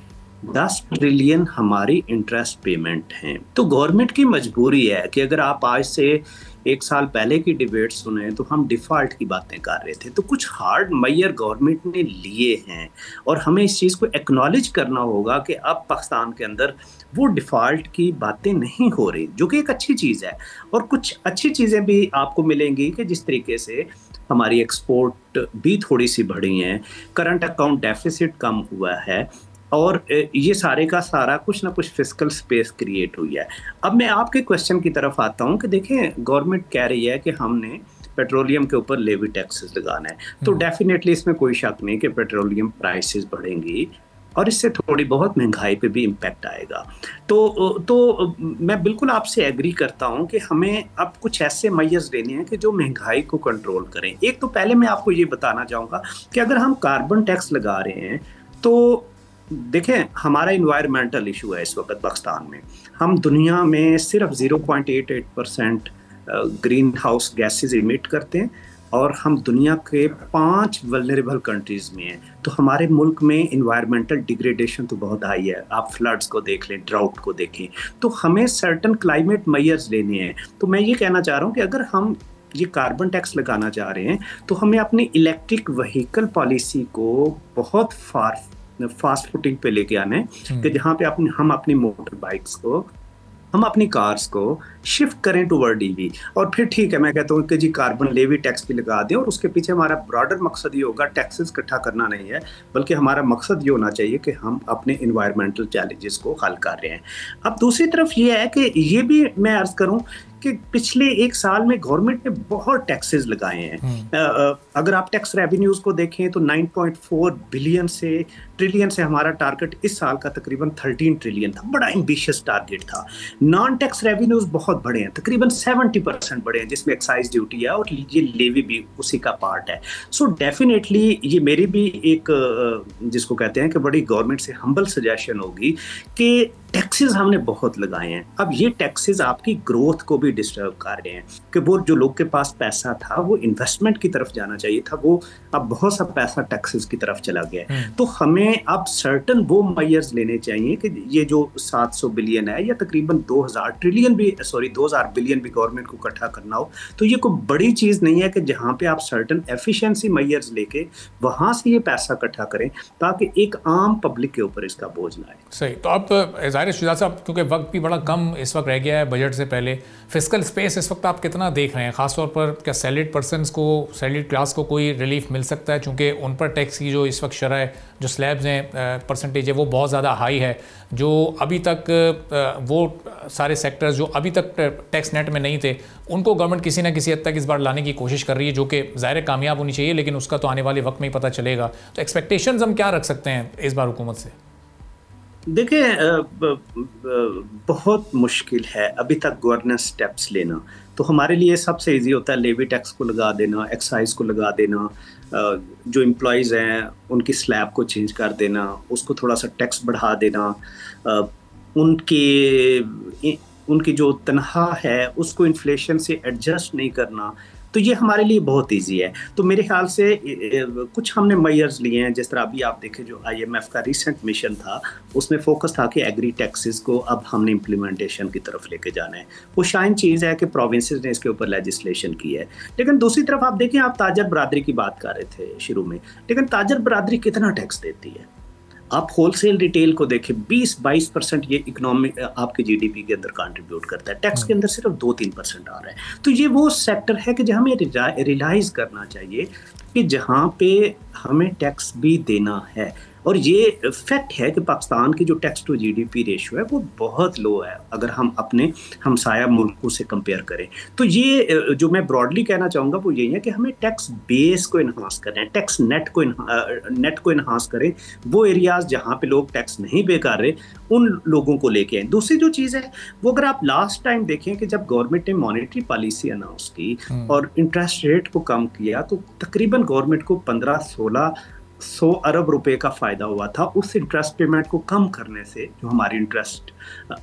10 ट्रिलियन हमारी इंटरेस्ट पेमेंट हैं। तो गवर्नमेंट की मजबूरी है कि अगर आप आज से 1 साल पहले की डिबेट सुने तो हम डिफ़ॉल्ट की बातें कर रहे थे, तो कुछ हार्ड मेजर गवर्नमेंट ने लिए हैं और हमें इस चीज़ को एक्नॉलेज करना होगा कि अब पाकिस्तान के अंदर वो डिफ़ॉल्ट की बातें नहीं हो रही, जो कि एक अच्छी चीज़ है। और कुछ अच्छी चीज़ें भी आपको मिलेंगी कि जिस तरीके से हमारी एक्सपोर्ट भी थोड़ी सी बढ़ी हैं, करंट अकाउंट डेफिसिट कम हुआ है, और ये सारे का सारा कुछ ना कुछ फिस्कल स्पेस क्रिएट हुई है। अब मैं आपके क्वेश्चन की तरफ आता हूँ कि देखें, गवर्नमेंट कह रही है कि हमने पेट्रोलियम के ऊपर लेवी टैक्सेस लगाना है, तो डेफिनेटली इसमें कोई शक नहीं कि पेट्रोलियम प्राइसेस बढ़ेंगी और इससे थोड़ी बहुत महंगाई पे भी इम्पैक्ट आएगा। तो मैं बिल्कुल आपसे एग्री करता हूँ कि हमें अब कुछ ऐसे मेजर्स लेने हैं कि जो महंगाई को कंट्रोल करें। एक तो पहले मैं आपको ये बताना चाहूँगा कि अगर हम कार्बन टैक्स लगा रहे हैं तो देखें, हमारा इन्वायरमेंटल इशू है इस वक्त पाकिस्तान में। हम दुनिया में सिर्फ 0.88% ग्रीन हाउस गैसेज इमिट करते हैं और हम दुनिया के 5 वल्नरेबल कंट्रीज़ में हैं। तो हमारे मुल्क में इन्वायरमेंटल डिग्रेडेशन तो बहुत हाई है। आप फ्लड्स को देख लें, ड्राउट को देखें, तो हमें सर्टन क्लाइमेट मेजर्स लेने हैं। तो मैं ये कहना चाह रहा हूँ कि अगर हम ये कार्बन टैक्स लगाना चाह रहे हैं तो हमें अपनी इलेक्ट्रिक व्हीकल पॉलिसी को बहुत फास्ट फुटिंग पे लेके आना है कि जहाँ पे हम अपनी मोटर बाइक्स को, हम अपनी कार्स को शिफ्ट करें टुवर्ड EV। और फिर ठीक है, मैं कहता हूँ कि जी कार्बन लेवी टैक्स भी लगा दें, और उसके पीछे हमारा ब्रॉडर मकसद ये होगा, टैक्सेस इकट्ठा करना नहीं है, बल्कि हमारा मकसद ये होना चाहिए कि हम अपने इन्वायरमेंटल चैलेंजेस को हल कर रहे हैं। अब दूसरी तरफ ये है कि ये भी मैं अर्ज़ करूँ कि पिछले एक साल में गवर्नमेंट ने बहुत टैक्सेस लगाए हैं। अगर आप टैक्स रेवेन्यूज को देखें तो 9.4 बिलियन से ट्रिलियन से हमारा टारगेट इस साल का तकरीबन 13 ट्रिलियन था। बड़ा एम्बिशियस टारगेट था। नॉन टैक्स रेवेन्यूज बहुत बड़े हैं, तकरीबन 70% बड़े हैं, जिसमें एक्साइज ड्यूटी है और ये लेवी भी उसी का पार्ट है। सो डेफिनेटली ये मेरी भी एक जिसको कहते हैं कि बड़ी गवर्नमेंट से हम्बल सजेशन होगी कि टैक्सेस हमने बहुत लगाए हैं। अब ये टैक्सेस आपकी ग्रोथ को भी डिस्टर्ब कर रहे हैं कि वो जो लोग के पास पैसा था वो इन्वेस्टमेंट की तरफ जाना चाहिए था, वो अब बहुत सा पैसा टैक्सेस की तरफ चला गया है। तो हमें अब सर्टन वो मेजर्स लेने चाहिए कि ये जो 700 बिलियन है या तकरीबन 2000 बिलियन भी गवर्नमेंट को इकट्ठा करना हो, तो ये कोई बड़ी चीज़ नहीं है कि जहाँ पे आप सर्टन एफिशिएंसी मेजर्स लेके वहाँ से ये पैसा इकट्ठा करें ताकि एक आम पब्लिक के ऊपर इसका बोझ ना आए।
सही। तो आप ज़ाहिर शुजात साहब, क्योंकि वक्त भी बड़ा कम इस वक्त रह गया है बजट से पहले, फिस्कल स्पेस इस वक्त आप कितना देख रहे हैं? ख़ासतौर पर क्या सैलरीड पर्सनस को, सैलरीड क्लास को कोई रिलीफ मिल सकता है? चूँकि उन पर टैक्स की जो इस वक्त शरह जो स्लैब्स हैं, परसेंटेज है, वो बहुत ज़्यादा हाई है। जो अभी तक वो सारे सेक्टर्स जो अभी तक टैक्स नेट में नहीं थे, उनको गवर्नमेंट किसी न किसी हद तक इस बार लाने की कोशिश कर रही है, जो कि ज़ाहिर कामयाब होनी चाहिए, लेकिन उसका तो आने वाले वक्त में ही पता चलेगा। तो एक्सपेक्टेशंस हम क्या रख सकते हैं इस बार हुकूमत से?
देखिए, बहुत मुश्किल है अभी तक गवर्नेंस स्टेप्स लेना। तो हमारे लिए सबसे इजी होता है लेवी टैक्स को लगा देना, एक्साइज को लगा देना, जो एम्प्लॉयज़ हैं उनकी स्लैब को चेंज कर देना, उसको थोड़ा सा टैक्स बढ़ा देना, उनकी जो तनख्वाह है उसको इन्फ्लेशन से एडजस्ट नहीं करना। तो ये हमारे लिए बहुत इजी है। तो मेरे ख्याल से कुछ हमने मेजर्स लिए हैं, जिस तरह अभी आप देखें जो IMF का रिसेंट मिशन था उसमें फोकस था कि एग्री टैक्सेस को अब हमने इम्प्लीमेंटेशन की तरफ लेके जाना है। वो शाइन चीज़ है कि प्रोविंसेस ने इसके ऊपर लेजिस्लेशन की है। लेकिन दूसरी तरफ आप देखें, आप ताजर बरादरी की बात कर रहे थे शुरू में, लेकिन ताजर बरादरी कितना टैक्स देती है? आप होलसेल रिटेल को देखें, 20-22% ये इकोनॉमिक आपके GDP के अंदर कंट्रीब्यूट करता है। टैक्स के अंदर सिर्फ 2-3% आ रहा है। तो ये वो सेक्टर है कि जहाँ हमें रियलाइज़ करना चाहिए कि जहाँ पे हमें टैक्स भी देना है। और ये फैक्ट है कि पाकिस्तान की जो टैक्स टू GDP रेशो है वो बहुत लो है अगर हम अपने हमसाया मुल्कों से कंपेयर करें। तो ये जो मैं ब्रॉडली कहना चाहूँगा वो यही है कि हमें टैक्स बेस को इन्हांस करें, टैक्स नेट को इन्हांस करें। वो एरियाज जहाँ पे लोग टैक्स नहीं पे कर रहे उन लोगों को लेके आए। दूसरी जो चीज़ है वो अगर आप लास्ट टाइम देखें कि जब गवर्नमेंट ने मॉनेटरी पॉलिसी अनाउंस की और इंटरेस्ट रेट को कम किया तो तकरीबन गवर्नमेंट को 1500-1600 अरब रुपए का फ़ायदा हुआ था उस इंटरेस्ट पेमेंट को कम करने से, जो हमारी इंटरेस्ट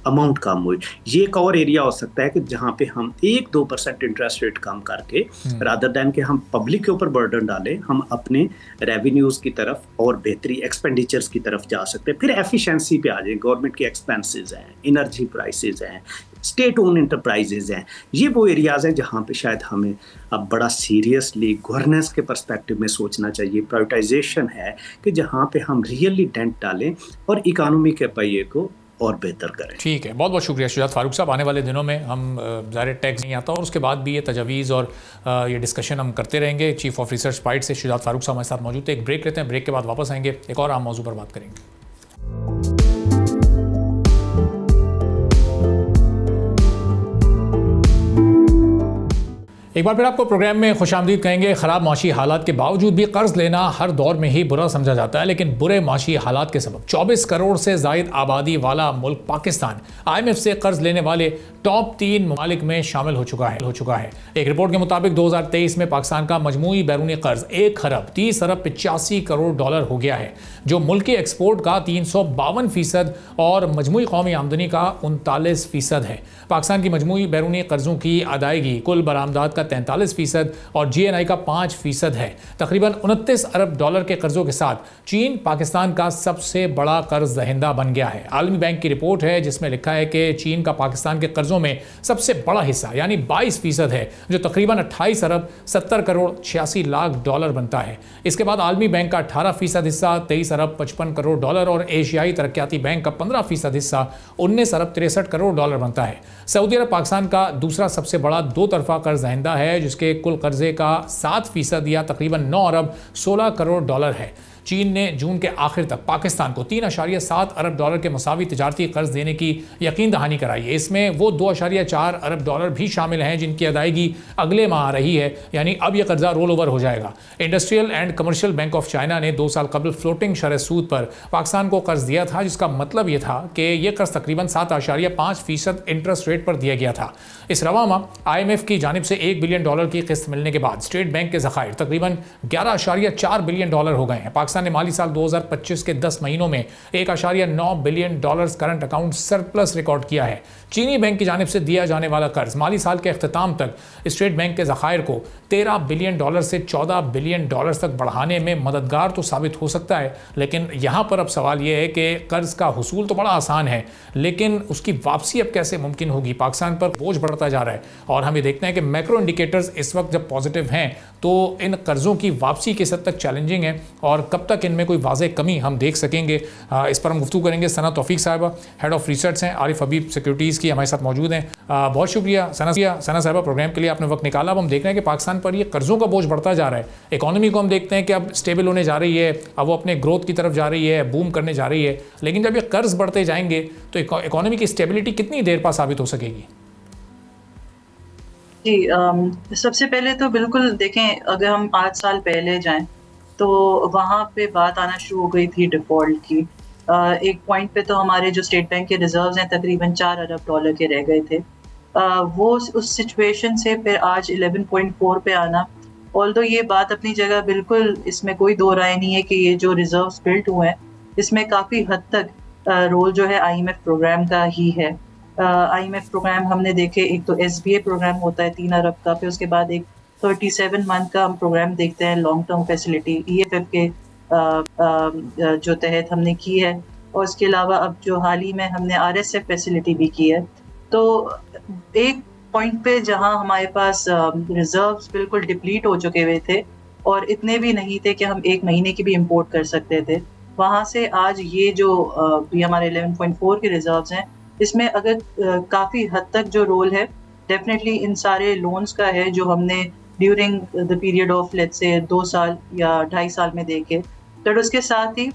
अमाउंट कम हुई। ये एक और एरिया हो सकता है कि जहाँ पे हम 1-2% इंटरेस्ट रेट कम करके रादर दैन कि हम पब्लिक के ऊपर बर्डन डालें, हम अपने रेवेन्यूज़ की तरफ और बेहतरी एक्सपेंडिचर्स की तरफ जा सकते हैं। फिर एफिशिएंसी पे आ जाए, गवर्नमेंट के एक्सपेंसेस हैं, एनर्जी प्राइसेस हैं, स्टेट ओन इंटरप्राइजेज हैं। ये वो एरियाज़ हैं जहाँ पे शायद हमें अब बड़ा सीरियसली गवर्नेंस के पर्सपेक्टिव में सोचना चाहिए। प्रायोरिटाइजेशन है कि जहाँ पे हम रियली डेंट डालें और इकानमी के पहिए को और बेहतर करें।
ठीक है, बहुत बहुत शुक्रिया शुजात फारूक साहब। आने वाले दिनों में हम ज़ाहिर टैक्स नहीं आता और उसके बाद भी ये तजवीज़ और ये डिस्कशन हम करते रहेंगे। चीफ ऑफ रिसर्च पाइट से शुजात फारूक साहब हमारे साथ मौजूद थे। एक ब्रेक लेते हैं, ब्रेक के बाद वापस आएंगे, एक और आम मौजू पर बात करेंगे। एक बार फिर आपको प्रोग्राम में खुशामदीद कहेंगे। ख़राब माशी हालात के बावजूद भी कर्ज लेना हर दौर में ही बुरा समझा जाता है, लेकिन बुरे माशी हालात के सबब 24 करोड़ से ज़ायद आबादी वाला मुल्क पाकिस्तान IMF से कर्ज लेने वाले टॉप 3 ममालिक में शामिल हो चुका है। एक रिपोर्ट के मुताबिक 2023 में पाकिस्तान का मजमूई बैरूनी कर्ज 1 खरब 30 अरब 85 करोड़ डॉलर हो गया है, जो मुल्क के एक्सपोर्ट का 352% और मजमूई कौमी आमदनी का 39% है। पाकिस्तान की मजमूई बैरूनी कर्जों की अदायगी कुल बरामदात का 43% और GNI का 5% है। तकरीबन 29 अरब डॉलर के कर्जों के साथ चीन पाकिस्तान का सबसे बड़ा कर्ज दहिंदा बन गया है। आलमी बैंक की रिपोर्ट है जिसमें लिखा है कि चीन का पाकिस्तान के कर्जों में सबसे बड़ा हिस्सा यानी 22% है, जो तकरीबन 28 अरब 70 करोड़ 86 लाख डॉलर बनता है। इसके बाद आलमी बैंक का 18% हिस्सा 23 अरब 55 करोड़ डॉलर और एशियाई तरक्याती बैंक का 15% हिस्सा 19 अरब 63 करोड़ डॉलर बनता है। सऊदी अरब पाकिस्तान का दूसरा सबसे बड़ा दो तरफा कर्ज दहिंदा है, जिसके कुल कर्जे का 7% या तकरीबन 9 अरब 16 करोड़ डॉलर है। चीन ने जून के आखिर तक पाकिस्तान को $3.7 अरब के मुसावी तिजारती कर्ज देने की यकीन दहानी कराई है। इसमें वो $2.4 अरब भी शामिल हैं जिनकी अदायगी अगले माह आ रही है, यानी अब यह कर्जा रोल ओवर हो जाएगा। Industrial and commercial bank of China ने 2 साल कबल फ्लोटिंग शरह सूद पर पाकिस्तान को कर्ज दिया था, जिसका मतलब यह था कि यह कर्ज तकरीबन 7.5% इंटरेस्ट रेट पर दिया गया था। इस रवा माह IMF की जानिब से $1 बिलियन की किस्त मिलने के बाद स्टेट बैंक के ज़खायर तकरीबन $11.4 बिलियन हो गए हैं। पाकिस्तान ने माली साल 2025 के 10 महीनों में $1.9 billion current account surplus record किया है। चीनी बैंक की जानिब से दिया जाने वाला कर्ज माली साल के अख्ताम तक स्टेट बैंक के ज़खायर को $13 बिलियन से $14 बिलियन तक बढ़ाने में मददगार तो साबित हो सकता है, लेकिन यहाँ पर अब सवाल यह है कि कर्ज का हुसूल तो बड़ा आसान है, लेकिन उसकी वापसी अब कैसे मुमकिन होगी। पाकिस्तान पर बोझ बढ़ता जा रहा है और हम ये देखते हैं कि मैक्रो इंडिकेटर्स इस वक्त जब पॉजिटिव हैं तो इन कर्जों की वापसी किस हद तक चैलेंजिंग है और कब तक इनमें कोई वाज़ेह कमी हम देख सकेंगे। इस पर हम गुफ्तगू करेंगे। सना तौफीक साहिबा हेड ऑफ रिसर्च हैं आरिफ हबीब सिक्योरिटीज़ की, हमारे साथ मौजूद हैं। बहुत शुक्रिया सना साहिबा, प्रोग्राम के लिए आपने वक्त निकाला। अब हम देख रहे हैं कि पाकिस्तान पर ये कर्जों का बोझ बढ़ता जा रहा है। इकोनॉमी को हम देखते हैं कि अब स्टेबल होने जा रही है, अब वो अपने ग्रोथ की तरफ जा रही है, बूम करने जा रही है, लेकिन जब ये कर्ज बढ़ते जाएंगे तो इकोनॉमी की स्टेबिलिटी कितनी देर बाद साबित हो सकेगी?
जी, सबसे पहले तो बिल्कुल देखें, अगर हम 5 साल पहले जाएं तो वहाँ पे बात आना शुरू हो गई थी डिफ़ॉल्ट की। एक पॉइंट पे तो हमारे जो स्टेट बैंक के रिजर्व्स हैं तकरीबन $4 अरब के रह गए थे। वो उस सिचुएशन से फिर आज 11.4 पे आना, ऑल्दो ये बात अपनी जगह बिल्कुल, इसमें कोई दो राय नहीं है कि ये जो रिजर्व्स बिल्ट हुए हैं इसमें काफ़ी हद तक रोल जो है IMF प्रोग्राम का ही है। IMF प्रोग्राम हमने देखे, एक तो SBA प्रोग्राम होता है 3 अरब का, फिर उसके बाद एक 37 मंथ का हम प्रोग्राम देखते हैं लॉन्ग टर्म फैसिलिटी EFF के जो तहत हमने की है, और उसके अलावा अब जो हाल ही में हमने RSF फैसिलिटी भी की है। तो एक पॉइंट पे जहां हमारे पास रिजर्व्स बिल्कुल डिप्लीट हो चुके हुए थे और इतने भी नहीं थे कि हम 1 महीने की भी इंपोर्ट कर सकते थे, वहां से आज ये जो भी हमारे 11.4 के रिजर्व्स हैं, इसमें अगर काफ़ी हद तक जो रोल है डेफिनेटली इन सारे लोन्स का है जो हमने during the period of let's say 2 साल या 2.5 साल में देखे। तो उसके साथ ही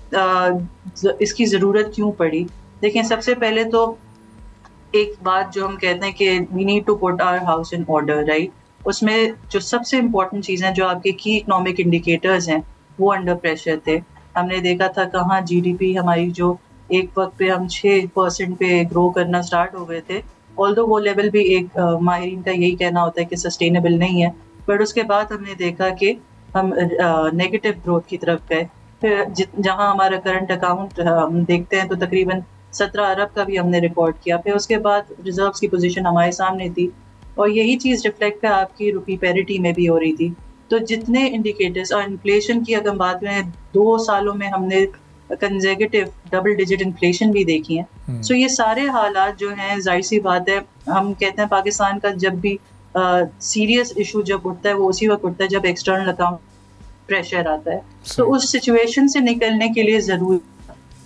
इसकी ज़रूरत क्यों पड़ी? देखें, सबसे पहले तो एक बात जो हम कहते हैं कि we need to put our house in order, right? उसमें जो सबसे इम्पोर्टेंट चीज़ें, जो आपके की इकोनॉमिक इंडिकेटर्स हैं, वो अंडर प्रेशर थे। हमने देखा था कहाँ GDP हमारी जो एक वक्त पे हम 6% पे ग्रो करना स्टार्ट हो गए थे, ऑल्दो वो लेवल भी एक माहिरीन का यही कहना होता है कि सस्टेनेबल नहीं है, बट उसके बाद हमने देखा कि हम नेगेटिव ग्रोथ की तरफ गए। फिर जहां हमारा करंट अकाउंट हम देखते हैं तो तकरीबन 17 अरब का भी हमने रिकॉर्ड किया। फिर उसके बाद रिजर्व्स की पोजीशन हमारे सामने थी और यही चीज़ रिफ्लेक्ट आपकी रुपी पैरिटी में भी हो रही थी। तो जितने इंडिकेटर्स, और इन्फ्लेशन की अगर बात करें, 2 सालों में हमने कंसेक्यूटिव डबल डिजिट इन्फ्लेशन भी देखी है। सो ये सारे हालात जो हैं, जाहिर सी बात है, हम कहते हैं पाकिस्तान का जब भी सीरियस इशू जब उठता है वो उसी वक्त उठता है जब एक्सटर्नल अकाउंट प्रेशर आता है। तो उस सिचुएशन से निकलने के लिए ज़रूरी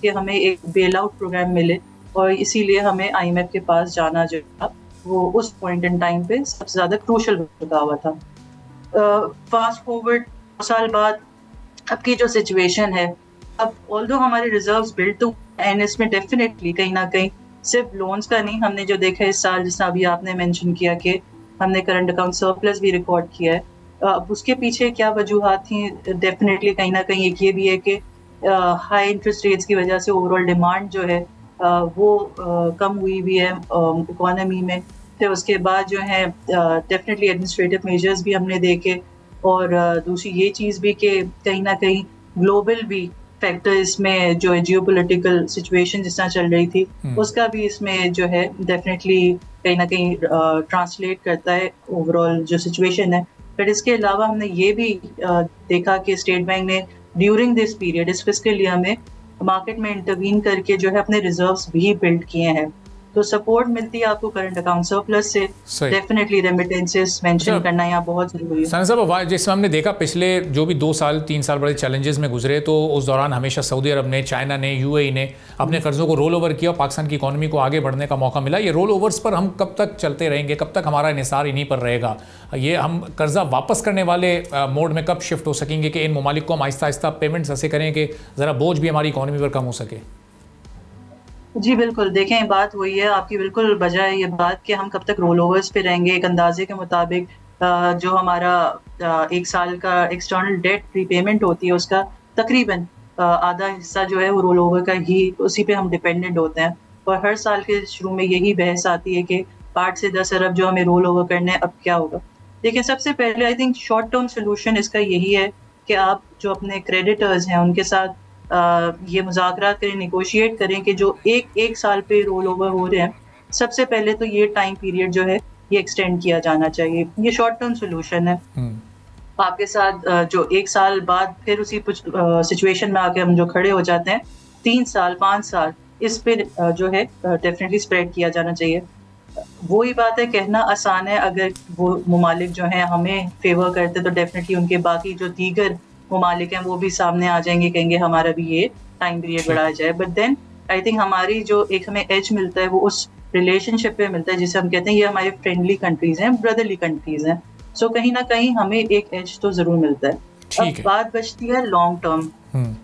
कि हमें एक बेल आउट प्रोग्राम मिले, और इसीलिए हमें IMF के पास जाना जो था वो उस पॉइंट इन टाइम पे सबसे ज़्यादा क्रूशल होता हुआ था। फास्ट फॉरवर्ड 2 साल बाद अब की जो सिचुएशन है, अब ऑल्दो हमारे रिजर्व्स बिल्ड तो, एंड इसमें डेफिनेटली कहीं ना कहीं सिर्फ लोन्स का नहीं, हमने जो देखा इस साल, जिस अभी आपने मेंशन किया कि हमने करंट अकाउंट सरप्लस भी रिकॉर्ड किया है। अब उसके पीछे क्या वजूहात थी? डेफिनेटली कहीं ना कहीं एक ये भी है कि हाई इंटरेस्ट रेट्स की वजह से ओवरऑल डिमांड जो है वो कम हुई भी है इकोनॉमी में। फिर उसके बाद जो है डेफिनेटली एडमिनिस्ट्रेटिव मेजर्स भी हमने देखे, और दूसरी ये चीज़ भी कि कहीं ना कहीं ग्लोबल भी फैक्टर इसमें जो है, जियोपॉलिटिकल सिचुएशन जिस तरह चल रही थी उसका भी इसमें जो है डेफिनेटली कहीं ना कहीं ट्रांसलेट करता है ओवरऑल जो सिचुएशन है। बट इसके अलावा हमने ये भी देखा कि स्टेट बैंक ने ड्यूरिंग दिस पीरियड, इस फिस्कल ईयर में, मार्केट में इंटरवीन करके जो है अपने रिजर्व्स भी बिल्ड किए हैं। तो सपोर्ट मिलती है आपको करंट अकाउंट सरप्लस से। डेफिनेटली रेमिटेंसेस मेंशन करना यहाँ बहुत जरूरी है।
सना साहब, जिसमें हमने देखा पिछले जो भी 2 साल 3 साल बड़े चैलेंजेस में गुजरे, तो उस दौरान हमेशा सऊदी अरब ने, चाइना ने, यूएई ने अपने कर्जों को रोल ओवर किया और पाकिस्तान की इकोनॉमी को आगे बढ़ने का मौका मिला। ये रोल ओवर्स पर हम कब तक चलते रहेंगे, कब तक हमारा इन्हिसार इन्हीं पर रहेगा? ये हम कर्जा वापस करने वाले मोड में कब शिफ्ट हो सकेंगे कि इन ममालिक को हम आहिस्ता आहिस्ता पेमेंट्स ऐसे करें कि ज़रा बोझ भी हमारी इकोनॉमी पर कम हो सके?
जी बिल्कुल, देखें बात वही है आपकी, बिल्कुल बजाय ये बात कि हम कब तक रोल ओवर्स पे रहेंगे। एक अंदाजे के मुताबिक जो हमारा 1 साल का एक्सटर्नल डेट प्रीपेमेंट होती है उसका तकरीबन आधा हिस्सा जो है वो रोल ओवर का ही, उसी पे हम डिपेंडेंट होते हैं। और हर साल के शुरू में यही बहस आती है कि 8 से 10 अरब जो हमें रोल ओवर करने हैं, अब क्या होगा। देखिए सबसे पहले I think short term solution इसका यही है कि आप जो अपने क्रेडिटर्स हैं उनके साथ ये मुज़ाकरात करें, निगोशिएट करें कि जो एक साल पे रोल ओवर हो रहे हैं, सबसे पहले तो ये टाइम पीरियड जो है ये एक्सटेंड किया जाना चाहिए। ये शॉर्ट टर्म सोल्यूशन है। आपके साथ जो 1 साल बाद फिर उसी सिचुएशन में आके हम जो खड़े हो जाते हैं, 3 साल 5 साल इस पे जो है डेफिनेटली स्प्रेड किया जाना चाहिए। वही बात है, कहना आसान है, अगर वो ममालिक जो हैं हमें फेवर करते तो डेफिनेटली उनके बाकी जो दीगर ममालिक हैं वो भी सामने आ जाएंगे, कहेंगे हमारा भी ये टाइम पीरियड बढ़ाया जाए। बट देन आई थिंक हमारी जो एक हमें एज मिलता है वो उस रिलेशनशिप पे मिलता है जिसे हम कहते हैं ये हमारे फ्रेंडली कंट्रीज हैं, ब्रदरली कंट्रीज हैं। सो कहीं ना कहीं हमें एक एज तो जरूर मिलता है। अब बात बचती है लॉन्ग टर्म।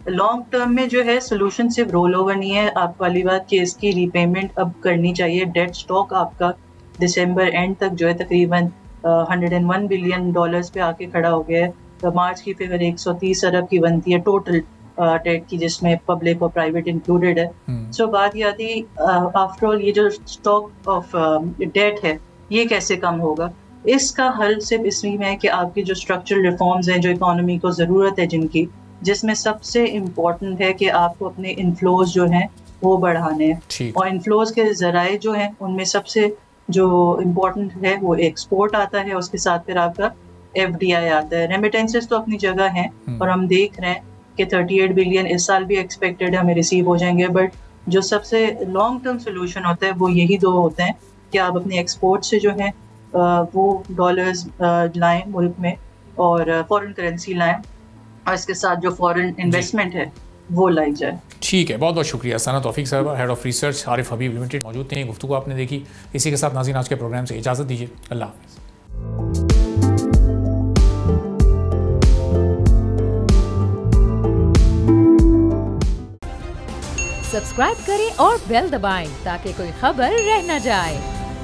लॉन्ग टर्म में जो है सोल्यूशन सिर्फ रोल ओवर नहीं है, आप वाली बात कि इसकी रीपेमेंट अब करनी चाहिए। डेट स्टॉक आपका दिसंबर एंड तक जो है तकरीबन $101 बिलियन पे आके खड़ा हो गया है। तो मार्च की फिगर 130 अरब की बनती है टोटल डेट की, जिसमें पब्लिक और प्राइवेट इंक्लूडेड है। सो बात ये आती आफ्टर ऑल ये जो स्टॉक ऑफ डेट है ये कैसे कम होगा? इसका हल सिर्फ इसमें है कि आपकी जो स्ट्रक्चरल रिफॉर्म्स हैं, जो इकोनॉमी को ज़रूरत है जिनकी, जिसमें सबसे इम्पोर्टेंट है कि आपको अपने इनफ्लोज जो हैं वो बढ़ाने हैं। और इनफ्लोज के ज़राए जो हैं उनमें सबसे जो इम्पोर्टेंट है वो एक्सपोर्ट आता है, उसके साथ फिर आपका FDI आता है। रेमिटेंसेस तो अपनी जगह हैं और हम देख रहे हैं कि 38 बिलियन इस साल भी एक्सपेक्टेड है हमें रिसीव हो जाएंगे। बट जो सबसे लॉन्ग टर्म सोल्यूशन होता है वो यही 2 होते हैं कि आप अपने एक्सपोर्ट से जो है वो डॉलर्स लाएं मुल्क में और फॉरेन करेंसी लाएं, और इसके साथ जो फॉरेन इन्वेस्टमेंट है वो लाई जाए।
ठीक है, बहुत बहुत शुक्रिया। सना तौफीक साहब, head of research Arif Habib limited मौजूद थे। गुफ्तगू आपने देखी। इसी के साथ नाज़रीन आज के प्रोग्राम से इजाज़त दीजिए। अल्लाह हाफ़िज़।
सब्सक्राइब करें और बेल दबाएं ताकि कोई खबर रह न जाए।